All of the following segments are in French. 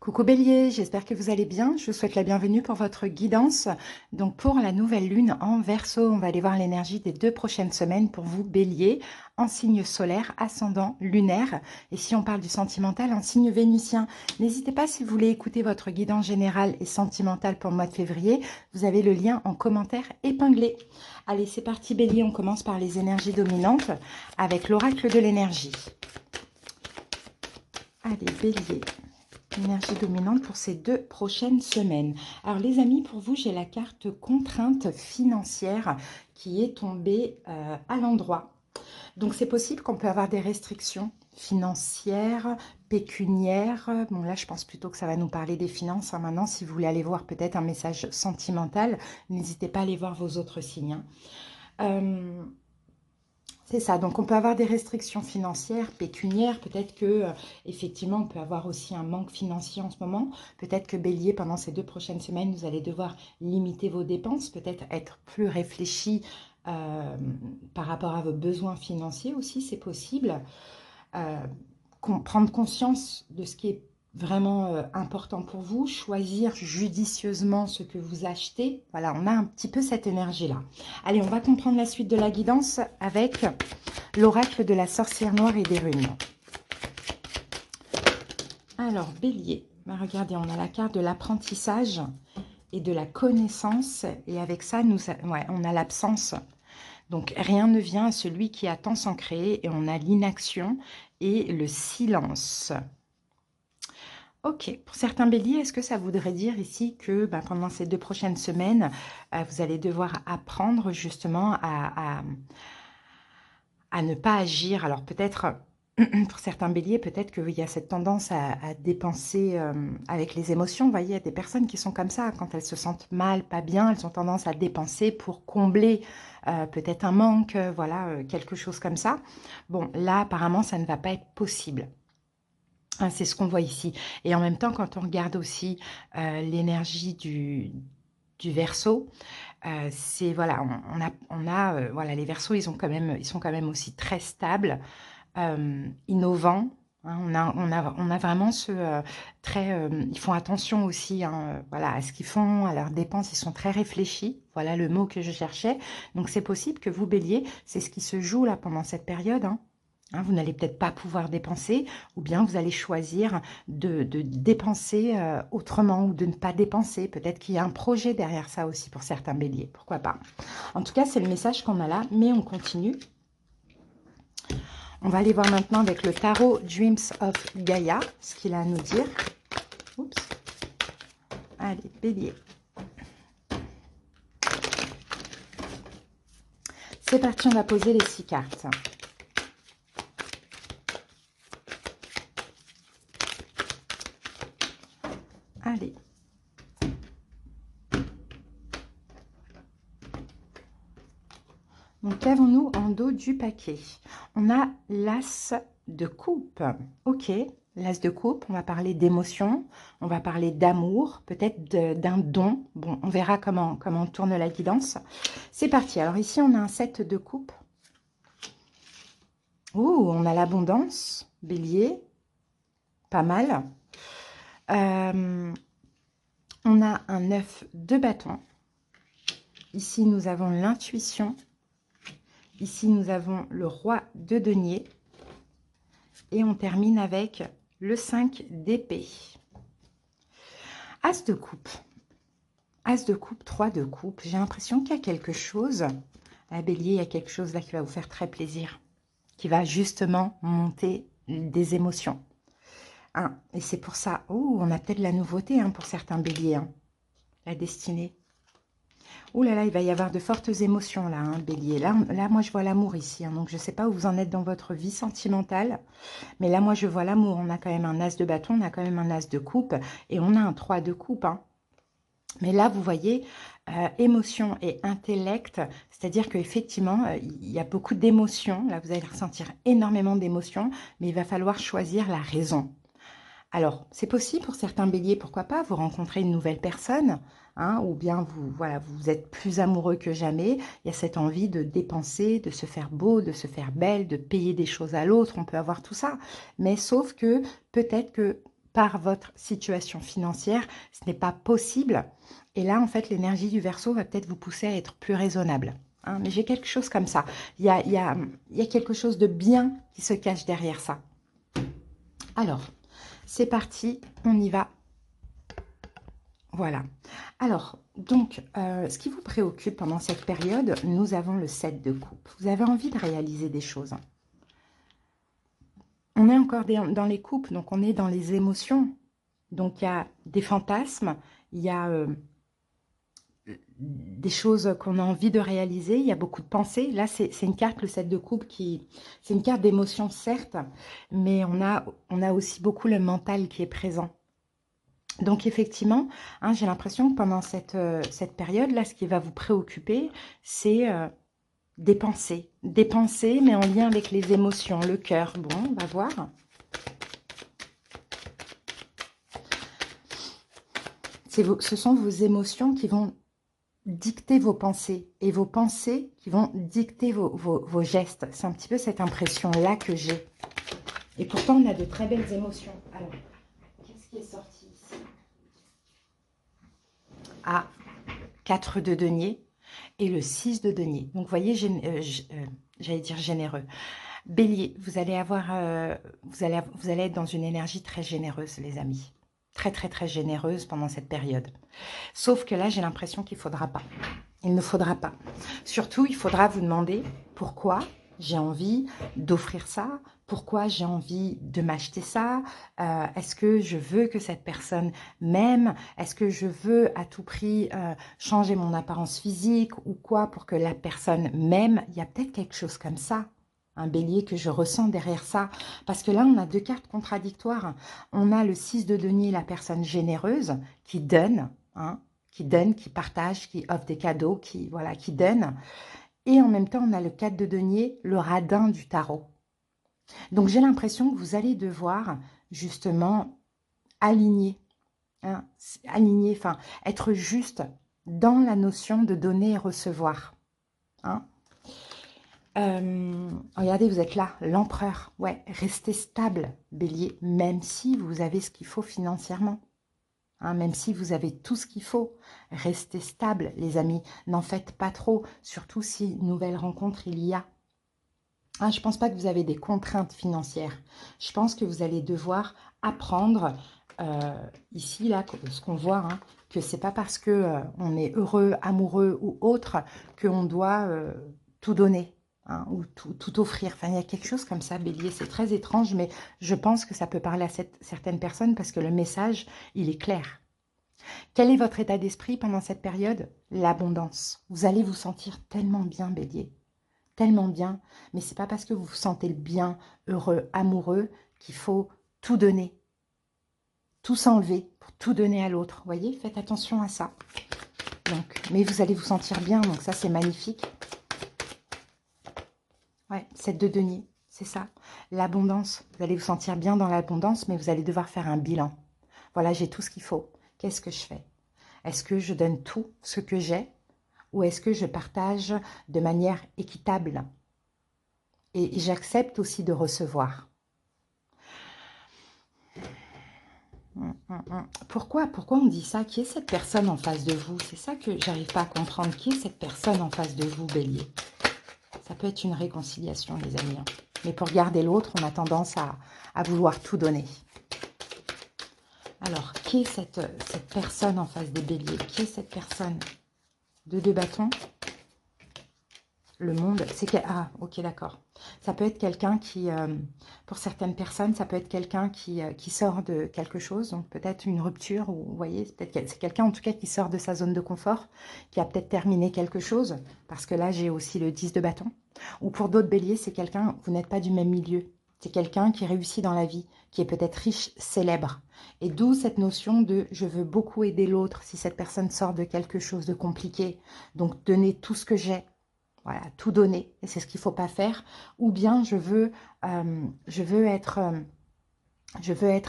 Coucou Bélier, j'espère que vous allez bien. Je vous souhaite la bienvenue pour votre guidance. Donc pour la nouvelle lune en Verseau, on va aller voir l'énergie des 2 prochaines semaines pour vous Bélier, en signe solaire, ascendant, lunaire. Et si on parle du sentimental, en signe vénitien. N'hésitez pas si vous voulez écouter votre guidance générale et sentimentale pour le mois de février. Vous avez le lien en commentaire épinglé. Allez, c'est parti Bélier, on commence par les énergies dominantes avec l'oracle de l'énergie. Allez Bélier. Énergie dominante pour ces 2 prochaines semaines. Alors les amis, pour vous, j'ai la carte contrainte financière qui est tombée à l'endroit. Donc c'est possible qu'on peut avoir des restrictions financières, pécuniaires. Bon là, je pense plutôt que ça va nous parler des finances. Maintenant, si vous voulez aller voir peut-être un message sentimental, n'hésitez pas à aller voir vos autres signes. C'est ça, donc on peut avoir des restrictions financières, pécuniaires, peut-être que effectivement on peut avoir aussi un manque financier en ce moment, peut-être que Bélier pendant ces 2 prochaines semaines vous allez devoir limiter vos dépenses, peut-être être plus réfléchi par rapport à vos besoins financiers aussi, c'est possible. Euh, Prendre conscience de ce qui est vraiment important pour vous, choisir judicieusement ce que vous achetez. Voilà, on a un petit peu cette énergie-là. Allez, on va comprendre la suite de la guidance avec l'oracle de la sorcière noire et des runes. Alors, Bélier, bah, regardez, on a la carte de l'apprentissage et de la connaissance. Et avec ça, on a l'absence. Donc, rien ne vient à celui qui attend sans créer. Et on a l'inaction et le silence. Ok, pour certains béliers, est-ce que ça voudrait dire ici que pendant ces 2 prochaines semaines, vous allez devoir apprendre justement à ne pas agir? Alors peut-être, pour certains béliers, peut-être qu'il y a cette tendance à dépenser avec les émotions. Vous voyez, il y a des personnes qui sont comme ça, quand elles se sentent mal, pas bien, elles ont tendance à dépenser pour combler peut-être un manque, voilà, quelque chose comme ça. Bon, là, apparemment, ça ne va pas être possible. C'est ce qu'on voit ici. Et en même temps, quand on regarde aussi l'énergie du Verseau, c'est voilà, voilà, les Verseaux, ils sont quand même aussi très stables, innovants. Hein, on a vraiment ils font attention aussi, hein, voilà, à ce qu'ils font, à leurs dépenses. Ils sont très réfléchis. Voilà le mot que je cherchais. Donc c'est possible que vous, Bélier, c'est ce qui se joue là pendant cette période. Hein, vous n'allez peut-être pas pouvoir dépenser, ou bien vous allez choisir de dépenser autrement ou de ne pas dépenser. Peut-être qu'il y a un projet derrière ça aussi pour certains béliers, pourquoi pas. En tout cas, c'est le message qu'on a là, mais on continue. On va aller voir maintenant avec le tarot Dreams of Gaia, ce qu'il a à nous dire. Oups. Allez, bélier. C'est parti, on va poser les 6 cartes. Allez. Donc, qu'avons-nous en dos du paquet? On a l'as de coupe. Ok, l'as de coupe, on va parler d'émotion, on va parler d'amour, peut-être d'un don. Bon, on verra comment on tourne la guidance. C'est parti. Alors ici, on a un 7 de coupe. Ouh, on a l'abondance, bélier, pas mal. On a un 9 de bâton. Ici, nous avons l'intuition. Ici, nous avons le roi de denier. Et on termine avec le 5 d'épée. As de coupe. As de coupe, 3 de coupe. J'ai l'impression qu'il y a quelque chose. À Bélier, il y a quelque chose là qui va vous faire très plaisir. Qui va justement monter des émotions. Hein, et c'est pour ça. Oh, on a peut-être la nouveauté pour certains béliers. La destinée. Ouh là là, il va y avoir de fortes émotions là, bélier. Là, moi, je vois l'amour ici. Donc, je ne sais pas où vous en êtes dans votre vie sentimentale. Mais là, moi, je vois l'amour. On a quand même un as de bâton, on a quand même un as de coupe. Et on a un 3 de coupe. Mais là, vous voyez, émotion et intellect. C'est-à-dire qu'effectivement, il y a beaucoup d'émotions. Là, vous allez ressentir énormément d'émotions. Mais il va falloir choisir la raison. Alors, c'est possible pour certains béliers, pourquoi pas, vous rencontrez une nouvelle personne, ou bien vous êtes plus amoureux que jamais, il y a cette envie de dépenser, de se faire beau, de se faire belle, de payer des choses à l'autre, on peut avoir tout ça. Mais sauf que peut-être que par votre situation financière, ce n'est pas possible. Et là, en fait, l'énergie du Verseau va peut-être vous pousser à être plus raisonnable. Hein, mais j'ai quelque chose comme ça. Il y a quelque chose de bien qui se cache derrière ça. Alors, c'est parti, on y va. Voilà. Alors, donc, ce qui vous préoccupe pendant cette période, nous avons le 7 de coupe. Vous avez envie de réaliser des choses. On est encore dans les coupes, donc on est dans les émotions. Donc, il y a des fantasmes, il y a des choses qu'on a envie de réaliser, il y a beaucoup de pensées. Là, c'est une carte, le 7 de coupe, c'est une carte d'émotion, certes, mais on a aussi beaucoup le mental qui est présent. Donc, effectivement, hein, j'ai l'impression que pendant cette période-là, ce qui va vous préoccuper, c'est des pensées, mais en lien avec les émotions, le cœur. Bon, on va voir. Ce sont vos émotions qui vont dicter vos pensées et vos pensées qui vont dicter vos gestes. C'est un petit peu cette impression-là que j'ai. Et pourtant, on a de très belles émotions. Alors, qu'est-ce qui est sorti ici? Ah, 4 de denier et le 6 de denier. Donc, vous voyez, j'allais dire généreux. Bélier, vous allez être dans une énergie très généreuse, les amis. Très, très, très généreuse pendant cette période. Sauf que là, j'ai l'impression qu'il ne faudra pas. Il ne faudra pas. Surtout, il faudra vous demander pourquoi j'ai envie d'offrir ça, pourquoi j'ai envie de m'acheter ça, est-ce que je veux que cette personne m'aime, est-ce que je veux à tout prix changer mon apparence physique ou quoi pour que la personne m'aime. Il y a peut-être quelque chose comme ça, un bélier que je ressens derrière ça, parce que là, on a deux cartes contradictoires. On a le 6 de denier, la personne généreuse qui donne, hein, qui partage, qui offre des cadeaux, qui donne. Et en même temps, on a le 4 de denier, le radin du tarot. Donc, j'ai l'impression que vous allez devoir justement aligner, hein, enfin, être juste dans la notion de donner et recevoir. Hein. Regardez, vous êtes là, l'empereur. Ouais, restez stable, bélier, même si vous avez ce qu'il faut financièrement. Hein, même si vous avez tout ce qu'il faut, restez stable, les amis. N'en faites pas trop, surtout si nouvelle rencontre il y a. Hein, je ne pense pas que vous avez des contraintes financières. Je pense que vous allez devoir apprendre, ici, là, ce qu'on voit, hein, que ce n'est pas parce qu'on est heureux, amoureux ou autre, qu'on doit tout donner. Hein, ou tout offrir. Enfin, il y a quelque chose comme ça, bélier. C'est très étrange, mais je pense que ça peut parler à certaines personnes parce que le message, il est clair. Quel est votre état d'esprit pendant cette période? L'abondance. Vous allez vous sentir tellement bien, bélier. Tellement bien. Mais ce n'est pas parce que vous vous sentez bien, heureux, amoureux, qu'il faut tout donner. Tout s'enlever pour tout donner à l'autre. Vous voyez, faites attention à ça. Donc, mais vous allez vous sentir bien, donc ça, c'est magnifique. Ouais, 7 de denier, c'est ça. L'abondance, vous allez vous sentir bien dans l'abondance, mais vous allez devoir faire un bilan. Voilà, j'ai tout ce qu'il faut. Qu'est-ce que je fais? Est-ce que je donne tout ce que j'ai ou est-ce que je partage de manière équitable? Et j'accepte aussi de recevoir. Pourquoi on dit ça? Qui est cette personne en face de vous? C'est ça que j'arrive pas à comprendre. Qui est cette personne en face de vous, bélier? Ça peut être une réconciliation, les amis. Hein. Mais pour garder l'autre, on a tendance à vouloir tout donner. Alors, qui est cette personne en face des béliers? Qui est cette personne? Deux bâtons. Le monde, c'est que... Ah, ok, d'accord. Ça peut être quelqu'un qui, pour certaines personnes, ça peut être quelqu'un qui sort de quelque chose, donc peut-être une rupture, ou vous voyez, c'est quelqu'un en tout cas qui sort de sa zone de confort, qui a peut-être terminé quelque chose, parce que là, j'ai aussi le 10 de bâton. Ou pour d'autres béliers, c'est quelqu'un, vous n'êtes pas du même milieu. C'est quelqu'un qui réussit dans la vie, qui est peut-être riche, célèbre. Et d'où cette notion de « je veux beaucoup aider l'autre » si cette personne sort de quelque chose de compliqué. Donc, donner tout ce que j'ai. Voilà, tout donner, et c'est ce qu'il ne faut pas faire. Ou bien je veux être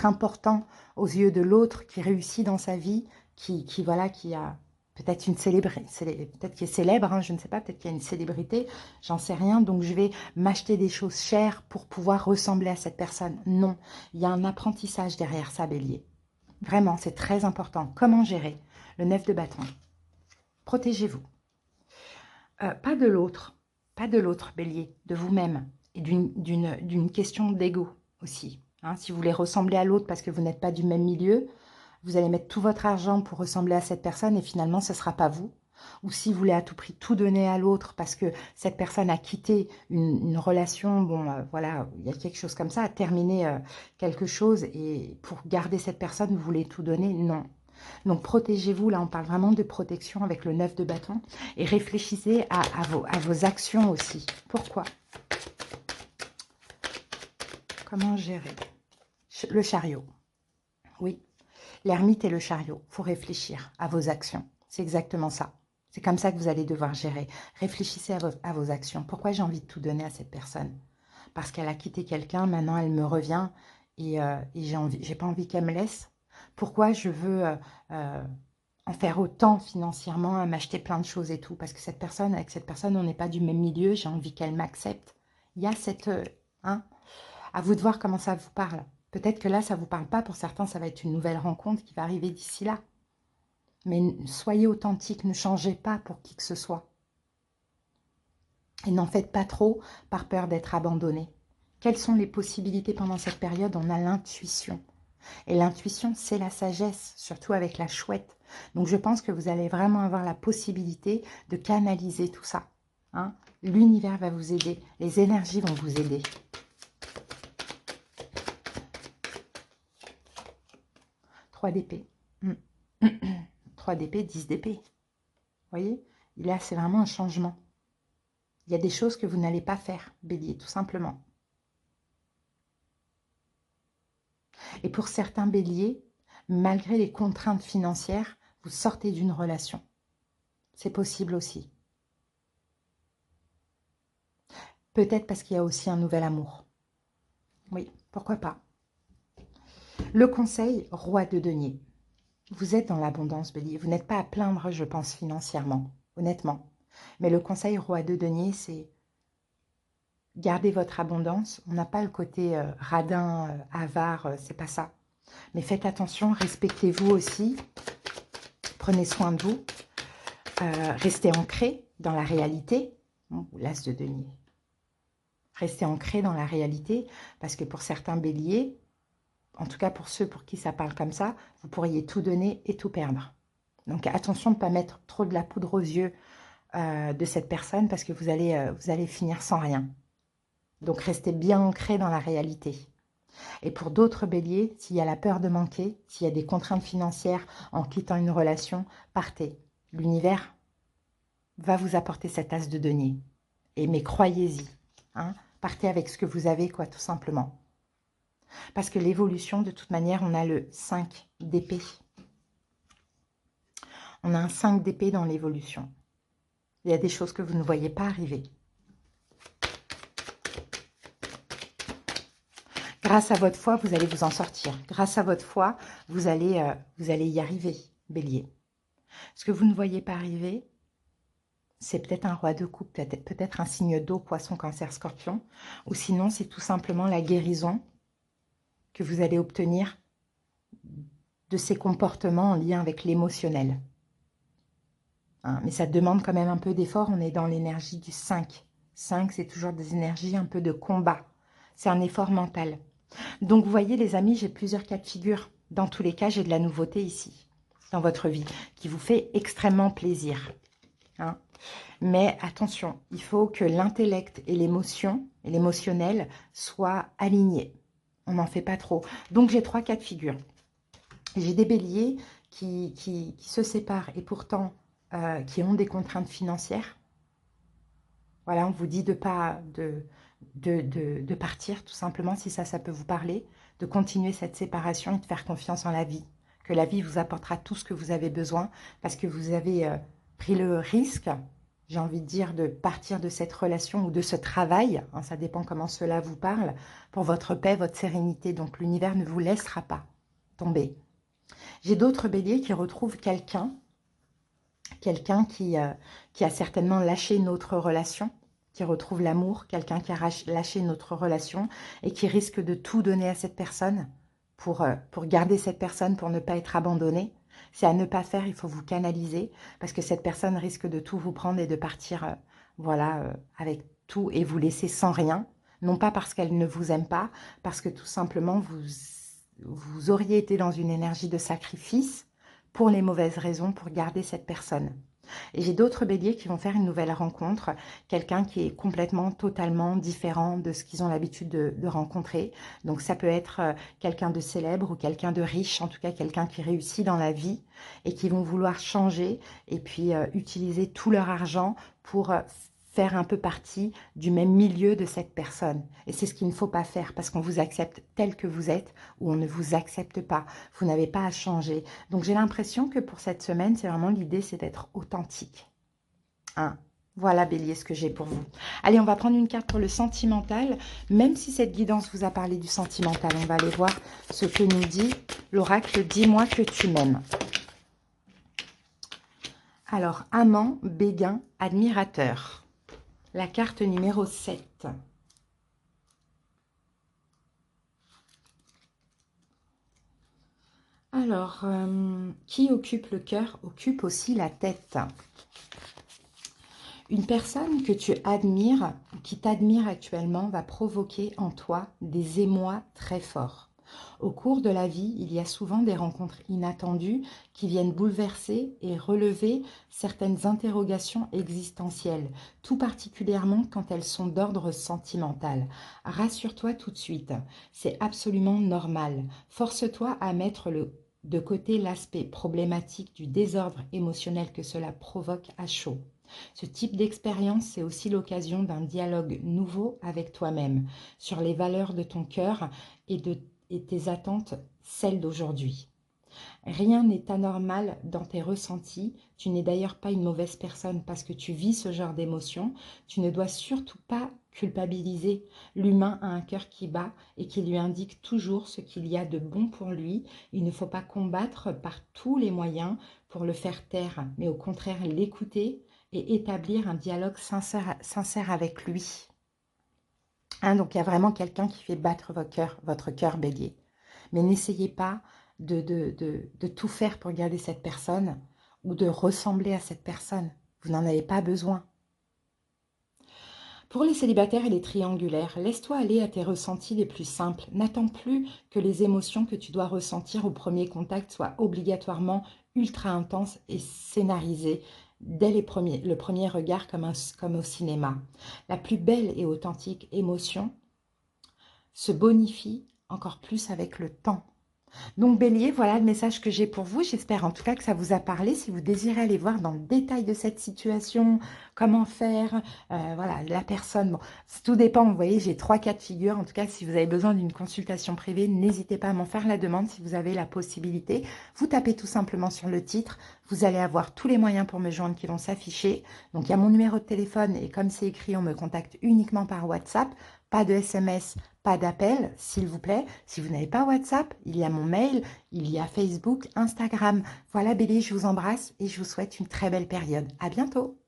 important aux yeux de l'autre qui réussit dans sa vie, qui a Peut-être une célébrité, peut-être qu'il est célèbre, hein, je ne sais pas, peut-être qu'il y a une célébrité, j'en sais rien, donc je vais m'acheter des choses chères pour pouvoir ressembler à cette personne. Non, il y a un apprentissage derrière ça, Bélier. Vraiment, c'est très important. Comment gérer? Le 9 de bâton. Protégez-vous. Pas de l'autre, Bélier, de vous-même, et d'une question d'ego aussi. Hein. Si vous voulez ressembler à l'autre parce que vous n'êtes pas du même milieu, vous allez mettre tout votre argent pour ressembler à cette personne et finalement, ce ne sera pas vous. Ou si vous voulez à tout prix tout donner à l'autre parce que cette personne a quitté une relation, bon, voilà, il y a quelque chose comme ça, a terminé quelque chose et pour garder cette personne, vous voulez tout donner? Non. Donc, protégez-vous. Là, on parle vraiment de protection avec le 9 de bâton. Et réfléchissez à vos actions aussi. Pourquoi? Comment gérer? Le chariot. Oui, l'ermite et le chariot. Il faut réfléchir à vos actions. C'est exactement ça. C'est comme ça que vous allez devoir gérer. Réfléchissez à vos actions. Pourquoi j'ai envie de tout donner à cette personne? Parce qu'elle a quitté quelqu'un, maintenant elle me revient et j'ai pas envie qu'elle me laisse. Pourquoi je veux en faire autant financièrement, à m'acheter plein de choses et tout? Parce que avec cette personne, on n'est pas du même milieu, j'ai envie qu'elle m'accepte. Il y a cette... hein, à vous de voir comment ça vous parle. Peut-être que là, ça ne vous parle pas. Pour certains, ça va être une nouvelle rencontre qui va arriver d'ici là. Mais soyez authentique, ne changez pas pour qui que ce soit. Et n'en faites pas trop par peur d'être abandonné. Quelles sont les possibilités pendant cette période? On a l'intuition. Et l'intuition, c'est la sagesse, surtout avec la chouette. Donc, je pense que vous allez vraiment avoir la possibilité de canaliser tout ça. Hein. L'univers va vous aider. Les énergies vont vous aider. Trois d'épée. 3 d'épée, 10 d'épée. Vous voyez? Là, c'est vraiment un changement. Il y a des choses que vous n'allez pas faire, Bélier, tout simplement. Et pour certains béliers, malgré les contraintes financières, vous sortez d'une relation. C'est possible aussi. Peut-être parce qu'il y a aussi un nouvel amour. Oui, pourquoi pas. Le conseil, roi de denier. Vous êtes dans l'abondance, bélier. Vous n'êtes pas à plaindre, je pense, financièrement, honnêtement. Mais le conseil, roi de denier, c'est gardez votre abondance. On n'a pas le côté radin, avare, c'est pas ça. Mais faites attention, respectez-vous aussi. Prenez soin de vous. Restez ancré dans la réalité. Bon, l'as de denier. Restez ancré dans la réalité parce que pour certains béliers, en tout cas pour ceux pour qui ça parle comme ça, vous pourriez tout donner et tout perdre. Donc attention de ne pas mettre trop de la poudre aux yeux de cette personne parce que vous allez finir sans rien. Donc restez bien ancré dans la réalité. Et pour d'autres béliers, s'il y a la peur de manquer, s'il y a des contraintes financières en quittant une relation, partez. L'univers va vous apporter cet as de denier. Mais croyez-y. Hein, partez avec ce que vous avez, quoi, tout simplement. Parce que l'évolution, de toute manière, on a le 5 d'épée. On a un 5 d'épée dans l'évolution. Il y a des choses que vous ne voyez pas arriver. Grâce à votre foi, vous allez vous en sortir. Grâce à votre foi, vous allez y arriver, bélier. Ce que vous ne voyez pas arriver, c'est peut-être un roi de coupe, peut-être un signe d'eau, poisson, cancer, scorpion. Ou sinon, c'est tout simplement la guérison que vous allez obtenir de ces comportements en lien avec l'émotionnel. Hein, mais ça demande quand même un peu d'effort. On est dans l'énergie du 5. 5, c'est toujours des énergies un peu de combat. C'est un effort mental. Donc, vous voyez, les amis, j'ai plusieurs cas de figure. Dans tous les cas, j'ai de la nouveauté ici, dans votre vie, qui vous fait extrêmement plaisir. Hein. Mais attention, il faut que l'intellect et l'émotion, et l'émotionnel, soient alignés. On n'en fait pas trop. Donc, j'ai 3 cas de figure. J'ai des béliers qui se séparent et pourtant qui ont des contraintes financières. Voilà, on vous dit de partir, tout simplement, si ça peut vous parler, de continuer cette séparation et de faire confiance en la vie. Que la vie vous apportera tout ce que vous avez besoin parce que vous avez pris le risque, j'ai envie de dire, de partir de cette relation ou de ce travail, hein, ça dépend comment cela vous parle, pour votre paix, votre sérénité. Donc l'univers ne vous laissera pas tomber. J'ai d'autres béliers qui retrouvent quelqu'un Quelqu'un qui a certainement lâché une autre relation, qui retrouve l'amour, quelqu'un qui a lâché une autre relation et qui risque de tout donner à cette personne pour garder cette personne, pour ne pas être abandonné. C'est à ne pas faire, il faut vous canaliser parce que cette personne risque de tout vous prendre et de partir voilà, avec tout et vous laisser sans rien. Non pas parce qu'elle ne vous aime pas, parce que tout simplement vous auriez été dans une énergie de sacrifice pour les mauvaises raisons, pour garder cette personne. Et j'ai d'autres béliers qui vont faire une nouvelle rencontre, quelqu'un qui est complètement, totalement différent de ce qu'ils ont l'habitude de rencontrer. Donc ça peut être quelqu'un de célèbre ou quelqu'un de riche, en tout cas quelqu'un qui réussit dans la vie et qui vont vouloir changer et puis utiliser tout leur argent pour faire un peu partie du même milieu de cette personne. Et c'est ce qu'il ne faut pas faire parce qu'on vous accepte tel que vous êtes ou on ne vous accepte pas. Vous n'avez pas à changer. Donc j'ai l'impression que pour cette semaine, c'est vraiment l'idée, c'est d'être authentique. Hein. Voilà Bélier ce que j'ai pour vous. Allez, on va prendre une carte pour le sentimental. Même si cette guidance vous a parlé du sentimental, on va aller voir ce que nous dit l'oracle. Dis-moi que tu m'aimes. Alors, amant, béguin, admirateur. La carte numéro 7. Alors, qui occupe le cœur, occupe aussi la tête. Une personne que tu admires, qui t'admire actuellement, va provoquer en toi des émois très forts. Au cours de la vie, il y a souvent des rencontres inattendues qui viennent bouleverser et relever certaines interrogations existentielles, tout particulièrement quand elles sont d'ordre sentimental. Rassure-toi tout de suite, c'est absolument normal. Force-toi à mettre de côté l'aspect problématique du désordre émotionnel que cela provoque à chaud. Ce type d'expérience, c'est aussi l'occasion d'un dialogue nouveau avec toi-même sur les valeurs de ton cœur et tes attentes, celles d'aujourd'hui. Rien n'est anormal dans tes ressentis. Tu n'es d'ailleurs pas une mauvaise personne parce que tu vis ce genre d'émotions. Tu ne dois surtout pas culpabiliser. L'humain a un cœur qui bat et qui lui indique toujours ce qu'il y a de bon pour lui. Il ne faut pas combattre par tous les moyens pour le faire taire, mais au contraire l'écouter et établir un dialogue sincère avec lui. Hein, donc il y a vraiment quelqu'un qui fait battre votre cœur bélier. Mais n'essayez pas de tout faire pour garder cette personne ou de ressembler à cette personne. Vous n'en avez pas besoin. Pour les célibataires et les triangulaires, laisse-toi aller à tes ressentis les plus simples. N'attends plus que les émotions que tu dois ressentir au premier contact soient obligatoirement ultra intenses et scénarisées dès le premier regard comme au cinéma. La plus belle et authentique émotion se bonifie encore plus avec le temps. Donc Bélier, voilà le message que j'ai pour vous. J'espère en tout cas que ça vous a parlé. Si vous désirez aller voir dans le détail de cette situation, comment faire, voilà, la personne, bon, tout dépend, vous voyez, j'ai 3 cas de figure. En tout cas, si vous avez besoin d'une consultation privée, n'hésitez pas à m'en faire la demande si vous avez la possibilité. Vous tapez tout simplement sur le titre, vous allez avoir tous les moyens pour me joindre qui vont s'afficher. Donc il y a mon numéro de téléphone et comme c'est écrit, on me contacte uniquement par WhatsApp. Pas de SMS, pas d'appel, s'il vous plaît. Si vous n'avez pas WhatsApp, il y a mon mail, il y a Facebook, Instagram. Voilà Bélier, je vous embrasse et je vous souhaite une très belle période. À bientôt.